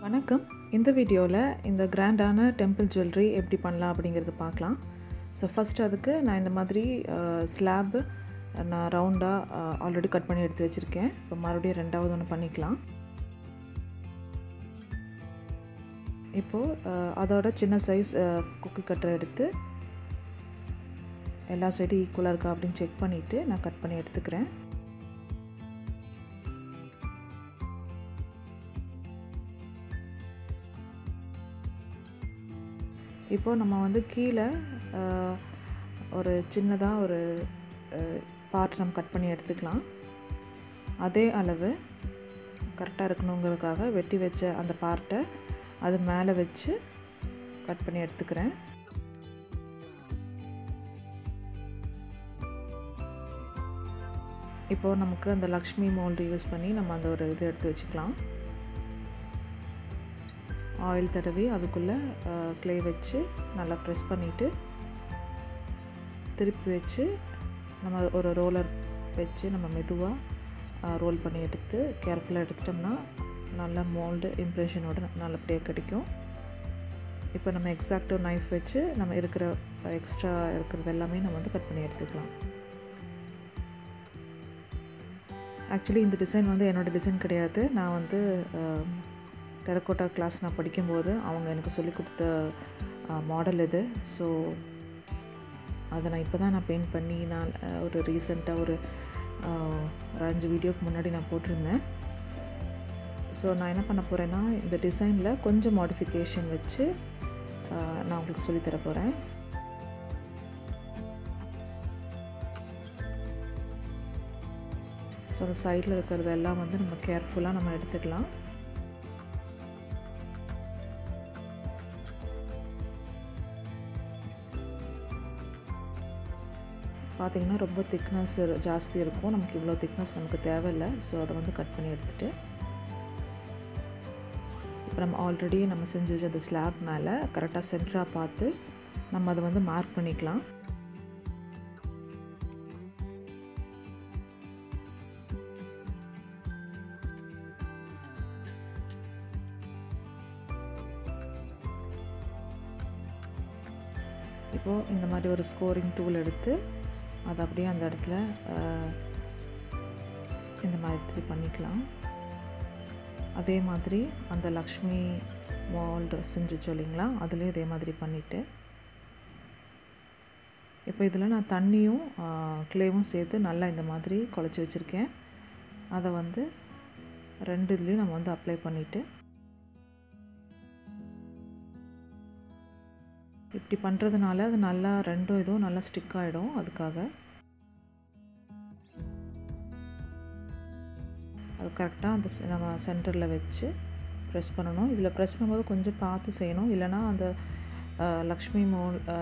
வணக்கம். இந்த வீடியோவில் இந்த கிராண்டான டெம்பிள் ஜுவல்லரி எப்படி பண்ணலாம் அப்படிங்கிறது பார்க்கலாம். ஸோ ஃபஸ்ட் அதுக்கு நான் இந்த மாதிரி ஸ்லாப் நான் ரவுண்டாக ஆல்ரெடி கட் பண்ணி எடுத்து வச்சுருக்கேன். இப்போ மறுபடியும் ரெண்டாவது ஒன்று பண்ணிக்கலாம். இப்போது அதோட சின்ன சைஸ் குக்கி கட்டரை எடுத்து எல்லா சைடும் ஈக்குவலாக இருக்கா அப்படின்னு செக் பண்ணிவிட்டு நான் கட் பண்ணி எடுத்துக்கிறேன். இப்போது நம்ம வந்து கீழே ஒரு சின்னதாக ஒரு பார்ட் நம்ம கட் பண்ணி எடுத்துக்கலாம். அதே அளவு கரெக்டாக இருக்கணுங்கிறதுக்காக வெட்டி வச்ச அந்த பார்ட்டை அது மேலே வச்சு கட் பண்ணி எடுத்துக்கிறேன். இப்போது நமக்கு அந்த லக்ஷ்மி மோல்டு யூஸ் பண்ணி நம்ம அந்த ஒரு இது எடுத்து வச்சுக்கலாம். ஆயில் தடவி அதுக்குள்ளே க்ளே வச்சு நல்லா ப்ரெஸ் பண்ணிவிட்டு திருப்பி வச்சு நம்ம ஒரு ரோலர் வச்சு நம்ம மெதுவாக ரோல் பண்ணி எடுத்து கேர்ஃபுல்லாக எடுத்துட்டோம்னா நல்ல மோல்டு இம்ப்ரெஷனோட நல்லபடியாக கிடைக்கும். இப்போ நம்ம எக்ஸாக்டாக நைஃப் வச்சு நம்ம இருக்கிற எக்ஸ்ட்ரா இருக்கிறது எல்லாமே நம்ம வந்து கட் பண்ணி எடுத்துக்கலாம். ஆக்சுவலி இந்த டிசைன் வந்து என்னோடய டிசைன் கிடையாது. நான் வந்து டெரக்கோட்டா கிளாஸ் நான் படிக்கும்போது அவங்க எனக்கு சொல்லி கொடுத்த மாடல் இது. ஸோ அதை நான் இப்போ தான் நான் பெயிண்ட் பண்ணி நான் ஒரு ரீசெண்டாக ஒரு 5 வீடியோக்கு முன்னாடி நான் போட்டிருந்தேன். ஸோ நான் என்ன பண்ண போகிறேன்னா இந்த டிசைனில் கொஞ்சம் மாடிஃபிகேஷன் வச்சு நான் உங்களுக்கு சொல்லித்தர போகிறேன். ஸோ அந்த சைடில் இருக்கிறதெல்லாம் வந்து நம்ம கேர்ஃபுல்லாக நம்ம எடுத்துக்கலாம். பார்த்திங்கன்னா ரொம்ப திக்னஸ் ஜாஸ்தி இருக்கும். நமக்கு இவ்வளோ திக்னஸ் நமக்கு தேவையில்லை. ஸோ அதை வந்து கட் பண்ணி எடுத்துகிட்டு இப்போ நம்ம ஆல்ரெடி நம்ம செஞ்சு வச்ச அந்த ஸ்லாப் மேலே கரெக்டாக சென்டராக பார்த்து நம்ம அதை வந்து மார்க் பண்ணிக்கலாம். இப்போது இந்த மாதிரி ஒரு ஸ்கோரிங் டூல் எடுத்து அதை அப்படியே அந்த இடத்துல இந்த மாதிரி பண்ணிக்கலாம். அதே மாதிரி அந்த லக்ஷ்மி மோல்டு செஞ்சு சொல்லிங்களா அதுலேயும் இதே மாதிரி பண்ணிவிட்டு இப்போ இதில் நான் தண்ணியும் க்ளேவும் சேர்த்து நல்லா இந்த மாதிரி குழச்சி வச்சுருக்கேன். அதை வந்து 2 இதுலேயும் நம்ம வந்து அப்ளை பண்ணிவிட்டு இப்படி பண்ணுறதுனால அது நல்லா 2 இதுவும் நல்லா ஸ்டிக் ஆகிடும். அதுக்காக அது கரெக்டாக அந்த நம்ம சென்டரில் வச்சு ப்ரெஸ் பண்ணணும். இதில் ப்ரெஸ் பண்ணும்போது கொஞ்சம் பார்த்து செய்யணும், இல்லைனா அந்த லக்ஷ்மி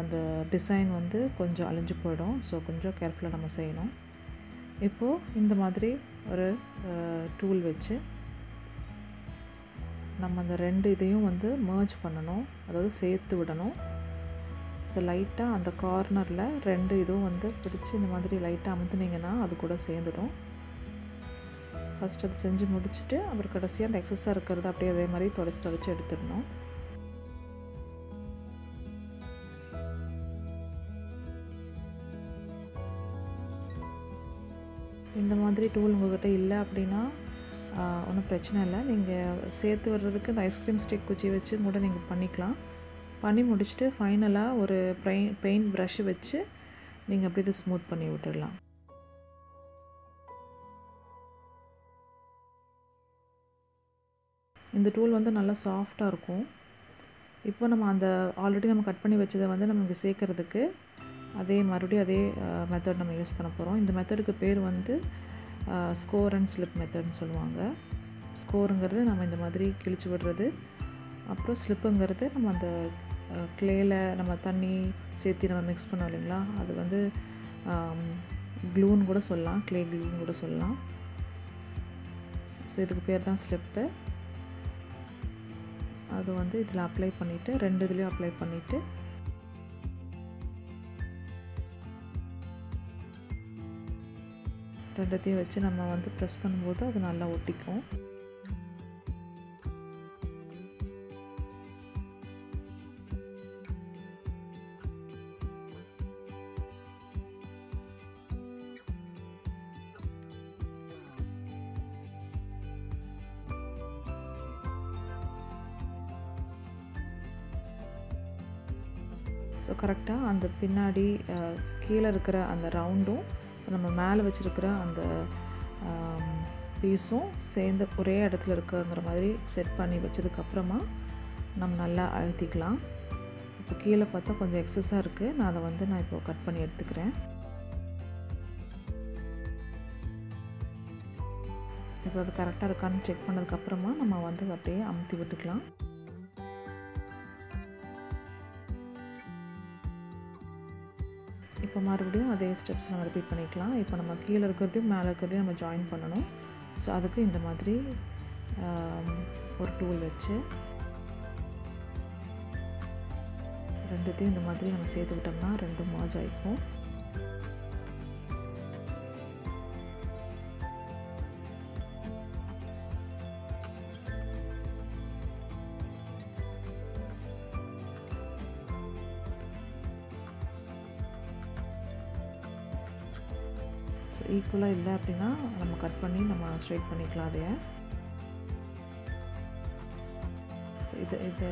அந்த டிசைன் வந்து கொஞ்சம் அழிஞ்சு போயிடும். ஸோ கொஞ்சம் கேர்ஃபுல்லாக நம்ம செய்யணும். இப்போது இந்த மாதிரி ஒரு டூல் வச்சு நம்ம அந்த 2 இதையும் வந்து மர்ஜ் பண்ணணும், அதாவது சேர்த்து விடணும். ஸோ லைட்டாக அந்த கார்னரில் 2 இதுவும் வந்து பிடிச்சி இந்த மாதிரி லைட்டாக அமுத்துனீங்கன்னா அது கூட சேர்ந்துடும். ஃபஸ்ட் அது செஞ்சு முடிச்சுட்டு அப்புறம் கடைசியாக அந்த எக்ஸஸாக இருக்கிறது அப்படியே அதே மாதிரி தொடச்சி எடுத்துடணும். இந்த மாதிரி டூல் உங்கள்கிட்ட இல்லை அப்படின்னா ஒன்றும் பிரச்சனை இல்லை. நீங்கள் சேர்த்து வர்றதுக்கு இந்த ஐஸ்கிரீம் ஸ்டிக் குச்சி வச்சு கூட நீங்கள் பண்ணிக்கலாம். பண்ணி முடிச்சுட்டு ஃபைனலாக ஒரு பெயிண்ட் ப்ரஷ் வச்சு நீங்கள் அப்படி இதை ஸ்மூத் பண்ணி விட்டுடலாம். இந்த டூல் வந்து நல்லா சாஃப்டாக இருக்கும். இப்போ நம்ம அந்த ஆல்ரெடி நம்ம கட் பண்ணி வச்சதை வந்து நமக்கு சேர்க்குறதுக்கு மறுபடியும் அதே மெத்தட் நம்ம யூஸ் பண்ண போகிறோம். இந்த மெத்தடுக்கு பேர் வந்து ஸ்கோர் அண்ட் ஸ்லிப் மெத்தட்னு சொல்லுவாங்க. ஸ்கோருங்கிறது நம்ம இந்த மாதிரி கிழிச்சு விடுறது, அப்புறம் ஸ்லிப்புங்கிறது நம்ம அந்த க்ளேயில் நம்ம தண்ணி சேர்த்து நம்ம மிக்ஸ் பண்ணோம் இல்லைங்களா, அது வந்து க்ளூன்னு கூட சொல்லலாம், க்ளே க்ளூன்னு கூட சொல்லலாம். ஸோ இதுக்கு பேர் தான் ஸ்லிப்பு. அது வந்து இதில் அப்ளை பண்ணிவிட்டு 2 இதுலேயும் அப்ளை பண்ணிவிட்டு ரெண்டுத்தையும் வச்சு நம்ம வந்து ப்ரெஸ் பண்ணும்போது அது நல்லா ஒட்டிக்கும். ஸோ கரெக்டாக அந்த பின்னாடி கீழே இருக்கிற அந்த ரவுண்டும் நம்ம மேலே வச்சுருக்கிற அந்த பீஸும் சேர்ந்து ஒரே இடத்துல இருக்குங்கிற மாதிரி செட் பண்ணி வச்சதுக்கப்புறமா நம்ம நல்லா அழுத்திக்கலாம். இப்போ கீழே பார்த்தா கொஞ்சம் எக்ஸஸாக இருக்குது, நான் அதை நான் இப்போ கட் பண்ணி எடுத்துக்கிறேன். இப்போ அது கரெக்டாக இருக்கான்னு செக் பண்ணதுக்கப்புறமா நம்ம அப்படியே அமுத்தி விட்டுக்கலாம். இப்போ மறுபடியும் அதே ஸ்டெப்ஸ் நம்ம ரிப்பீட் பண்ணிக்கலாம். இப்போ நம்ம கீழே இருக்கிறதையும் மேலே இருக்கிறதையும் நம்ம ஜாயின் பண்ணணும். ஸோ அதுக்கு இந்த மாதிரி ஒரு டூல் வச்சு ரெண்டுத்தையும் இந்த மாதிரி நம்ம சேர்த்து விட்டோம்னா ரெண்டும் மர்ஜ் ஆகிக்கும். ஸோ ஈக்குவலாக இல்லை அப்படின்னா நம்ம கட் பண்ணி நம்ம ஸ்ட்ரைட் பண்ணிக்கலாம் அதையே. ஸோ இது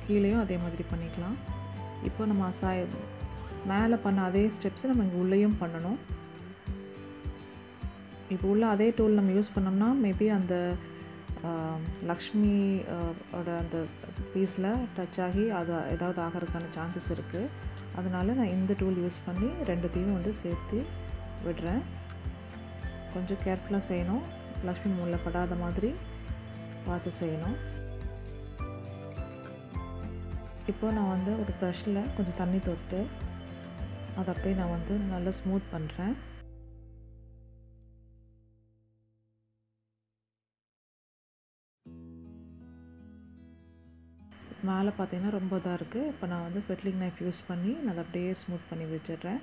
கீழேயும் அதே மாதிரி பண்ணிக்கலாம். இப்போ நம்ம மேலே பண்ண அதே ஸ்டெப்ஸை நம்ம இங்கே உள்ளேயும் பண்ணணும். இப்போ உள்ள அதே டூல் நம்ம யூஸ் பண்ணோம்னா மேபி அந்த லக்ஷ்மி ஓட அந்த பீஸில் டச் ஆகி அது ஏதாவது ஆகிறதுக்கான சான்சஸ் இருக்குது. அதனால் நான் இந்த டூல் யூஸ் பண்ணி ரெண்டுத்தையும் சேர்த்து விடுறேன். கொஞ்சம் கேர்ஃபுல்லாக செய்யணும், லக்ஷ்மி மூலையில் படாத மாதிரி பார்த்து செய்யணும். இப்போ நான் ஒரு ப்ரஷில் கொஞ்சம் தண்ணி தொட்டு அதை அப்படியே நான் நல்லா ஸ்மூத் பண்ணுறேன். மேலே பார்த்தீங்கன்னா ரொம்ப இதாக இருக்குது. இப்போ நான் ஃபெட்லிங் நைஃப் யூஸ் பண்ணி நான் அதை அப்படியே ஸ்மூத் பண்ணி வச்சிடுறேன்.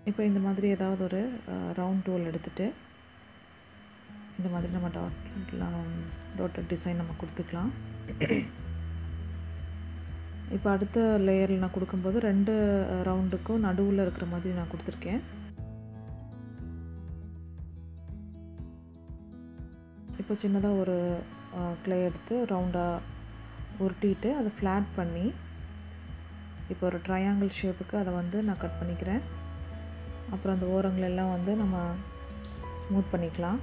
இப்போ இந்த மாதிரி ஏதாவது ஒரு ரவுண்ட் டூல் எடுத்துகிட்டு இந்த மாதிரி நம்ம டாட்டட் டிசைன் நம்ம கொடுத்துக்கலாம். இப்போ அடுத்த லேயரில் நான் கொடுக்கும்போது 2 ரவுண்டுக்கும் நடுவில் இருக்கிற மாதிரி நான் கொடுத்துருக்கேன். இப்போ சின்னதாக ஒரு க்ளே எடுத்து ரவுண்டாக உருட்டிட்டு அதை ஃப்ளாட் பண்ணி இப்போ ஒரு ட்ரையாங்கிள் ஷேப்புக்கு அதை நான் கட் பண்ணிக்கிறேன். அப்புறம் அந்த ஓரங்களெல்லாம் நம்ம ஸ்மூத் பண்ணிக்கலாம்.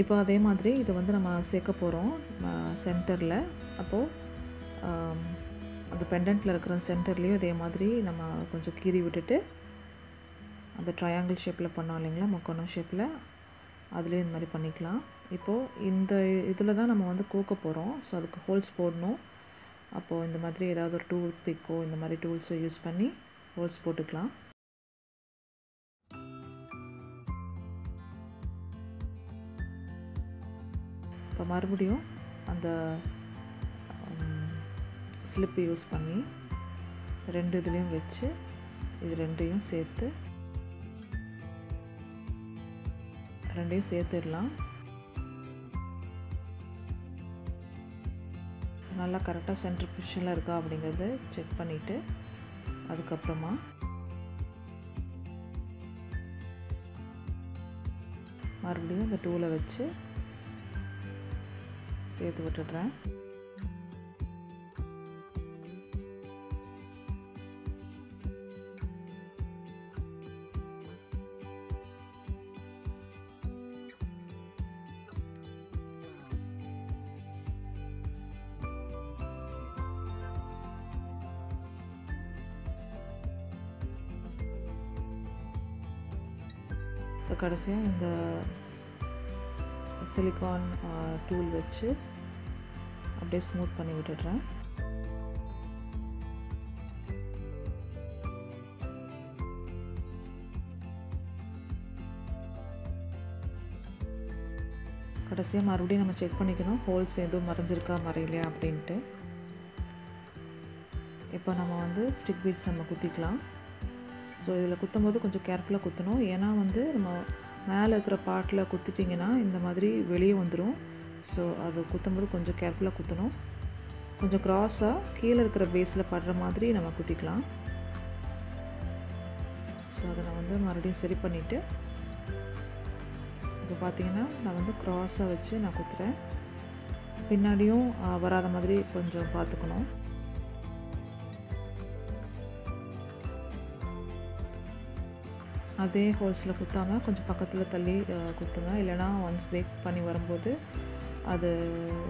இப்போ அதே மாதிரி இது நம்ம சேர்க்க போகிறோம் சென்டரில். அப்போது அந்த பெண்டன்ட்டில் இருக்கிற சென்டர்லேயும் இதே மாதிரி நம்ம கொஞ்சம் கீறி விட்டுட்டு அந்த ட்ரையாங்கிள் ஷேப்பில் பண்ணோம் இல்லைங்களா, முக்கோணம் ஷேப்பில், அதுலேயும் இந்த மாதிரி பண்ணிக்கலாம். இப்போது இந்த இதில் தான் நம்ம கோக்க போகிறோம். ஸோ அதுக்கு ஹோல்ஸ் போடணும். அப்போது இந்த மாதிரி ஏதாவது ஒரு டூத் பிக்கோ இந்த மாதிரி டூல்ஸோ யூஸ் பண்ணி ஹோல்ஸ் போட்டுக்கலாம். இப்போ மறுபடியும் அந்த ஸ்லிப்பு யூஸ் பண்ணி 2 இதுலேயும் வச்சு இது ரெண்டையும் சேர்த்துடலாம். ஸோ நல்லா கரெக்டாக சென்டர் பொசிஷனில் இருக்கா அப்படிங்கிறத செக் பண்ணிவிட்டு அதுக்கப்புறமா மறுபடியும் இந்த டூலை வச்சு சேர்த்து விட்டுடுறேன். ஸோ கடைசியாக இந்த சிலிக்கான் டூல் வச்சு அப்படியே ஸ்மூத் பண்ணி விட்டுடுறேன். கடைசியாக மறுபடியும் நம்ம செக் பண்ணிக்கணும் ஹோல்ஸ் எதுவும் மறைஞ்சிருக்கா மறையலையா அப்படின்ட்டு. இப்போ நம்ம ஸ்டிக் பீட்ஸ் நம்ம குத்திக்கலாம். ஸோ இதில் குத்தும் போது கொஞ்சம் கேர்ஃபுல்லாக குத்தணும். ஏன்னா நம்ம மேலே இருக்கிற பார்ட்டில் குத்திட்டிங்கன்னா இந்த மாதிரி வெளியே வந்துடும். ஸோ அது குத்தும் போது கொஞ்சம் கேர்ஃபுல்லாக குத்தணும். கொஞ்சம் க்ராஸாக கீழே இருக்கிற பேஸில் படுற மாதிரி நம்ம குத்திக்கலாம். ஸோ அதை நான் வந்து மறுபடியும் சரி பண்ணிவிட்டு இப்போ பார்த்தீங்கன்னா நான் வந்து க்ராஸாக வச்சு நான் குத்துறேன். பின்னாடியும் வராத மாதிரி கொஞ்சம் பார்த்துக்கணும். அதே ஹோல்ஸில் குத்தாமல் கொஞ்சம் பக்கத்தில் தள்ளி குத்துங்க. இல்லைனா ஒன்ஸ் பேக் பண்ணி வரும்போது அது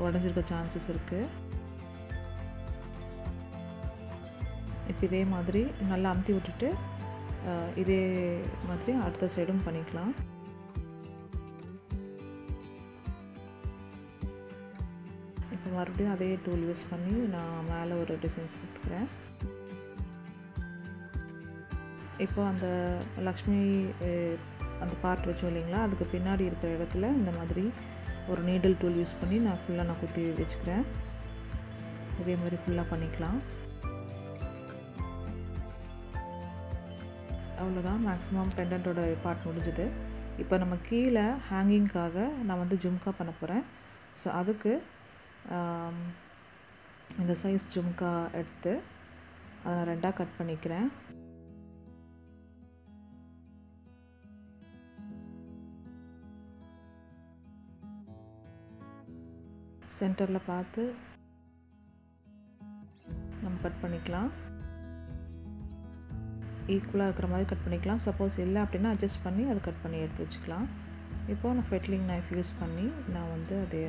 உடஞ்சிருக்க சான்சஸ் இருக்குது. இப்போ இதே மாதிரி நல்லா அமுத்தி விட்டுட்டு இதே மாதிரி அடுத்த சைடும் பண்ணிக்கலாம். இப்போ மறுபடியும் அதே டூல் யூஸ் பண்ணி நான் மேலே ஒரு டிசைன்ஸ் கொடுத்துக்கிறேன். இப்போ அந்த லக்ஷ்மி அந்த பார்ட் வச்சோம் இல்லைங்களா, அதுக்கு பின்னாடி இருக்கிற இடத்துல இந்த மாதிரி ஒரு நீடில் டூல் யூஸ் பண்ணி நான் ஃபுல்லாக குத்தி வச்சுக்கிறேன். இதே மாதிரி ஃபுல்லாக பண்ணிக்கலாம். அவ்வளோதான், மேக்ஸிமம் பெண்டன்ட்டோட பார்ட் முடிஞ்சுது. இப்போ நம்ம கீழே ஹேங்கிங்காக நான் வந்து ஜும்கா பண்ண போகிறேன். ஸோ அதுக்கு இந்த சைஸ் ஜும்கா எடுத்து அதை நான் 2ஆக கட் பண்ணிக்கிறேன். சென்டரில் பார்த்து நம்ம கட் பண்ணிக்கலாம். ஈக்குவலாக இருக்கிற மாதிரி கட் பண்ணிக்கலாம். சப்போஸ் இல்லை அப்படின்னா அட்ஜஸ்ட் பண்ணி அதை கட் பண்ணி எடுத்து வச்சுக்கலாம். இப்போது நான் ஃபெட்லிங் நைஃப் யூஸ் பண்ணி நான் வந்து அதை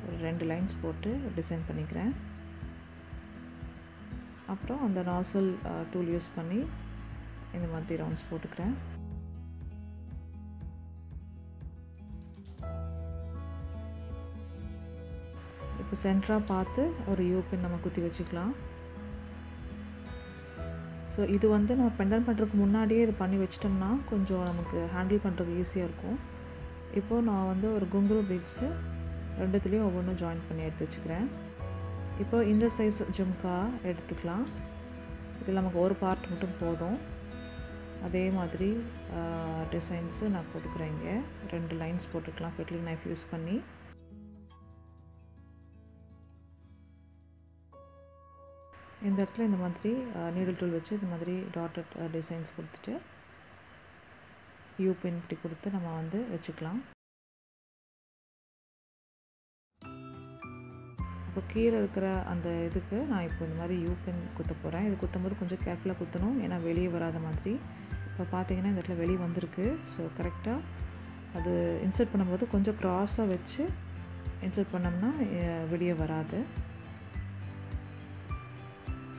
ஒரு 2 லைன்ஸ் போட்டு டிசைன் பண்ணிக்கிறேன். அப்புறம் அந்த நாசல் டூல் யூஸ் பண்ணி இந்த மாதிரி ரவுண்ட்ஸ் போட்டுக்கிறேன். இப்போ சென்டராக பார்த்து ஒரு யூ பின் நம்ம குத்தி வச்சுக்கலாம். ஸோ இது வந்து நம்ம பெண்டன்ட் பண்ணுறதுக்கு முன்னாடியே இது பண்ணி வச்சிட்டோம்னா கொஞ்சம் நமக்கு ஹேண்டில் பண்ணுறதுக்கு ஈஸியாக இருக்கும். இப்போது நான் வந்து ஒரு குங்குரு பீட்ஸு 2த்துலேயும் ஒவ்வொன்றும் ஜாயின் பண்ணி எடுத்து வச்சுக்கிறேன். இப்போது இந்த சைஸ் ஜும்கா எடுத்துக்கலாம். இதில் நமக்கு ஒரு பார்ட் மட்டும் போதும். அதே மாதிரி டிசைன்ஸு நான் போட்டுக்கிறேன். இங்கே 2 லைன்ஸ் போட்டுக்கலாம் ஃபெட்லிங் நைஃப் யூஸ் பண்ணி. இந்த இடத்துல இந்த மாதிரி நீடில் டூல் வச்சு இந்த மாதிரி டாட்டட் டிசைன்ஸ் கொடுத்துட்டு யூ பின் இப்படி கொடுத்து நம்ம வந்து வச்சுக்கலாம். இப்போ கீழே இருக்கிற அந்த இதுக்கு நான் இப்போ இந்த மாதிரி யூ பின் குத்த போகிறேன். இது குத்தும்போது கொஞ்சம் கேர்ஃபுல்லாக குத்தணும், ஏன்னா வெளியே வராத மாதிரி. இப்போ பார்த்தீங்கன்னா இந்த இடத்துல வெளியே வந்திருக்கு. ஸோ கரெக்டாக அது இன்சர்ட் பண்ணும்போது கொஞ்சம் க்ராஸாக வச்சு இன்சர்ட் பண்ணோம்னா வெளியே வராது.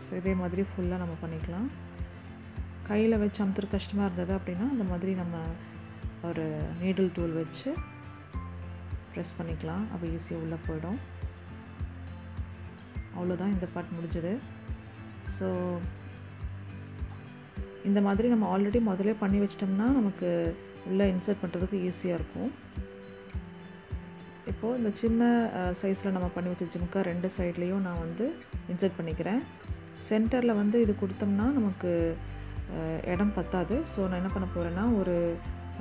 ஸோ இதே மாதிரி ஃபுல்லாக நம்ம பண்ணிக்கலாம். கையில் வச்சு அமுத்துற கஷ்டமாக இருந்தது அப்படின்னா அந்த மாதிரி நம்ம ஒரு நீடில் டூல் வச்சு ப்ரெஸ் பண்ணிக்கலாம். அப்போ ஈஸியாக உள்ளே போயிடும். அவ்வளோதான், இந்த பார்ட் முடிஞ்சது. ஸோ இந்த மாதிரி நம்ம ஆல்ரெடி முதலே பண்ணி வச்சிட்டோம்னா நமக்கு உள்ளே இன்சர்ட் பண்ணுறதுக்கு ஈஸியாக இருக்கும். இப்போது இந்த சின்ன சைஸில் நம்ம பண்ணி வச்ச ஜிம்கா 2 சைட்லேயும் நான் வந்து இன்சர்ட் பண்ணிக்கிறேன். சென்டரில் வந்து இது கொடுத்தோம்னா நமக்கு இடம் பத்தாது. ஸோ நான் என்ன பண்ண போகிறேன்னா ஒரு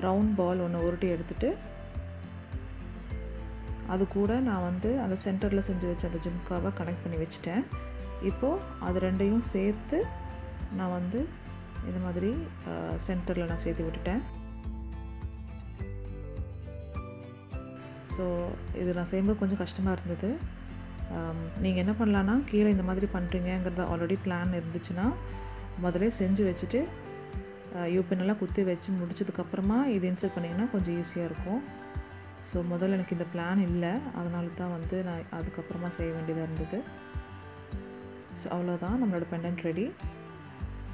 ரவுண்ட் பால் ஒன்று உருட்டி எடுத்துகிட்டு அது கூட நான் வந்து அந்த சென்டரில் செஞ்சு வச்ச அந்த ஜிம்காவை கனெக்ட் பண்ணி வச்சுட்டேன். இப்போது அது 2யும் சேர்த்து நான் வந்து இந்த மாதிரி சென்டரில் நான் சேர்த்து விட்டுட்டேன். ஸோ இது நான் செய்யும்போது கொஞ்சம் கஷ்டமாக இருந்தது. நீங்கள் என்ன பண்ணலான்னா கீழே இந்த மாதிரி பண்ணுறீங்கிறத ஆல்ரெடி பிளான் இருந்துச்சுன்னா முதலே செஞ்சு வச்சுட்டு யூ பின்னெல்லாம் குத்தி வச்சு முடிச்சதுக்கப்புறமா இது இன்சர்ட் பண்ணிங்கன்னா கொஞ்சம் ஈஸியாக இருக்கும். ஸோ முதல்ல எனக்கு இந்த பிளான் இல்லை, அதனால தான் வந்து நான் அதுக்கப்புறமா செய்ய வேண்டியதாக இருந்தது. ஸோ அவ்வளோதான், நம்மளோட பெண்டன்ட் ரெடி.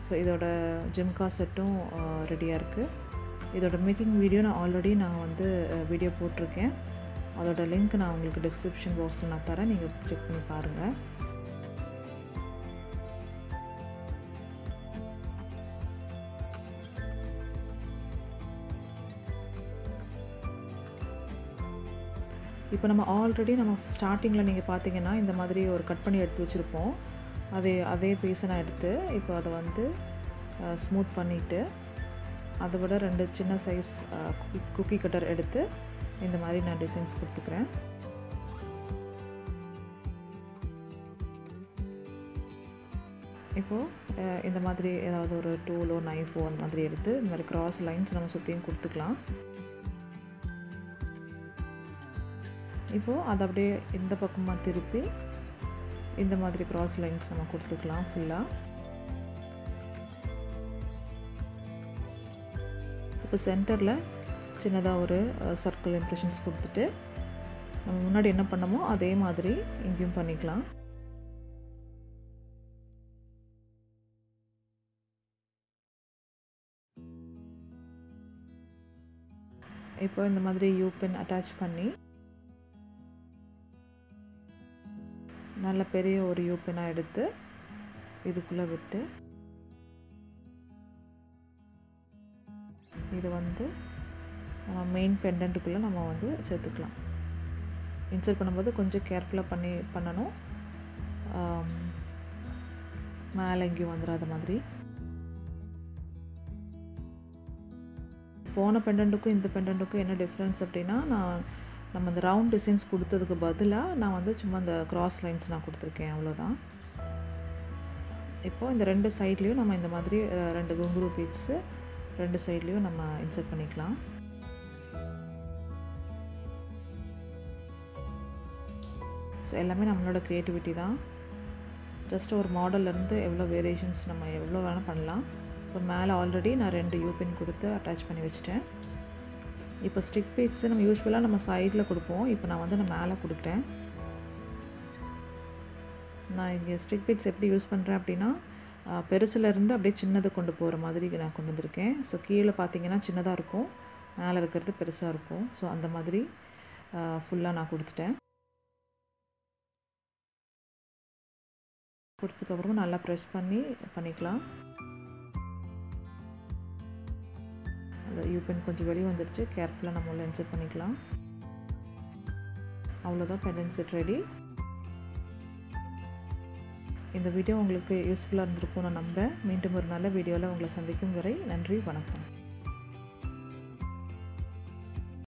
ஸோ இதோட ஜிம்கா செட்டும் ரெடியாக இருக்குது. இதோட மேக்கிங் வீடியோ நான் வந்து வீடியோ போட்டிருக்கேன். அதோட லிங்க் நான் உங்களுக்கு டிஸ்கிரிப்ஷன் பாக்ஸில் நான் தரேன், நீங்கள் செக் பண்ணி பாருங்கள். இப்போ நம்ம ஆல்ரெடி ஸ்டார்டிங்கில் நீங்கள் பார்த்தீங்கன்னா இந்த மாதிரி ஒரு கட் பண்ணி எடுத்து வச்சுருப்போம். அதே பீஸை நான் எடுத்து இப்போ அதை வந்து ஸ்மூத் பண்ணிவிட்டு அதை விட 2 சின்ன சைஸ் குக்கி கட்டர் எடுத்து இந்த மாதிரி நான் டிசைன்ஸ் கொடுத்துக்கிறேன். இப்போது இந்த மாதிரி ஏதாவது ஒரு டூலோ நைஃபோ அந்த மாதிரி எடுத்து இந்த மாதிரி கிராஸ் லைன்ஸ் நம்ம சுற்றியும் கொடுத்துக்கலாம். இப்போது அதை அப்படியே இந்த பக்கமாக திருப்பி இந்த மாதிரி கிராஸ் லைன்ஸ் நம்ம கொடுத்துக்கலாம் ஃபுல்லாக. இப்போ சென்டரில் சின்னதாக ஒரு சர்க்கிள் இம்ப்ரெஷன்ஸ் கொடுத்துட்டு நம்ம முன்னாடி என்ன பண்ணமோ அதே மாதிரி இங்கேயும் பண்ணிக்கலாம். இப்போ இந்த மாதிரி யூ பென் அட்டாச் பண்ணி நல்ல பெரிய ஒரு யூ பென்னாக எடுத்து இதுக்குள்ளே விட்டு இது வந்து நம்ம மெயின் பெண்டன்ட்டுக்குள்ளே நம்ம வந்து சேர்த்துக்கலாம். இன்சர்ட் பண்ணும்போது கொஞ்சம் கேர்ஃபுல்லாக பண்ணணும். மேலே எங்கேயும் வந்துடாத மாதிரி. போன பெண்டன்ட்டுக்கும் இந்த பெண்டன்ட்டுக்கும் என்ன டிஃப்ரென்ஸ் அப்படின்னா, நம்ம இந்த ரவுண்ட் டிசைன்ஸ் கொடுத்ததுக்கு பதிலாக நான் வந்து சும்மா இந்த கிராஸ் லைன்ஸ் நான் கொடுத்துருக்கேன், அவ்வளோதான். இப்போது இந்த 2 சைட்லேயும் நம்ம இந்த மாதிரி 2 குங்குரு பீட்ஸு 2 சைட்லேயும் நம்ம இன்சர்ட் பண்ணிக்கலாம். ஸோ எல்லாமே நம்மளோட க்ரியேட்டிவிட்டி தான். ஜஸ்ட் ஒரு மாடல்லேருந்து எவ்வளோ வேரியேஷன்ஸ் நம்ம எவ்வளோ வேணால் பண்ணலாம். இப்போ மேலே ஆல்ரெடி நான் 2 யூ பின் கொடுத்து அட்டாச் பண்ணி வச்சிட்டேன். இப்போ ஸ்டிக் பீட்ஸு நம்ம யூஸ்வலாக நம்ம சைடில் கொடுப்போம். இப்போ நான் வந்து மேலே கொடுக்குறேன். நான் இங்கே ஸ்டிக் பீட்ஸ் எப்படி யூஸ் பண்ணுறேன் அப்படின்னா, பெருசுலேருந்து அப்படியே சின்னதை கொண்டு போகிற மாதிரி நான் கொண்டு வந்திருக்கேன். ஸோ கீழே பார்த்தீங்கன்னா சின்னதாக இருக்கும், மேலே இருக்கிறது பெருசாக இருக்கும். ஸோ அந்த மாதிரி ஃபுல்லாக நான் கொடுத்துட்டேன். கொடுத்ததுக்கப்புறமா நல்லா ப்ரெஸ் பண்ணிக்கலாம். அந்த யூ பென் கொஞ்சம் வெளியே வந்துடுச்சு, கேர்ஃபுல்லாக நம்ம உள்ள இன்சர்ட் பண்ணிக்கலாம். அவ்வளோதான், பெண்டன்ட் செட் ரெடி. இந்த வீடியோ உங்களுக்கு யூஸ்ஃபுல்லாக இருந்திருக்கும் நான் நம்புகிறேன். மீண்டும் ஒரு நல்ல வீடியோவில் உங்களை சந்திக்கும் வரை நன்றி, வணக்கம்.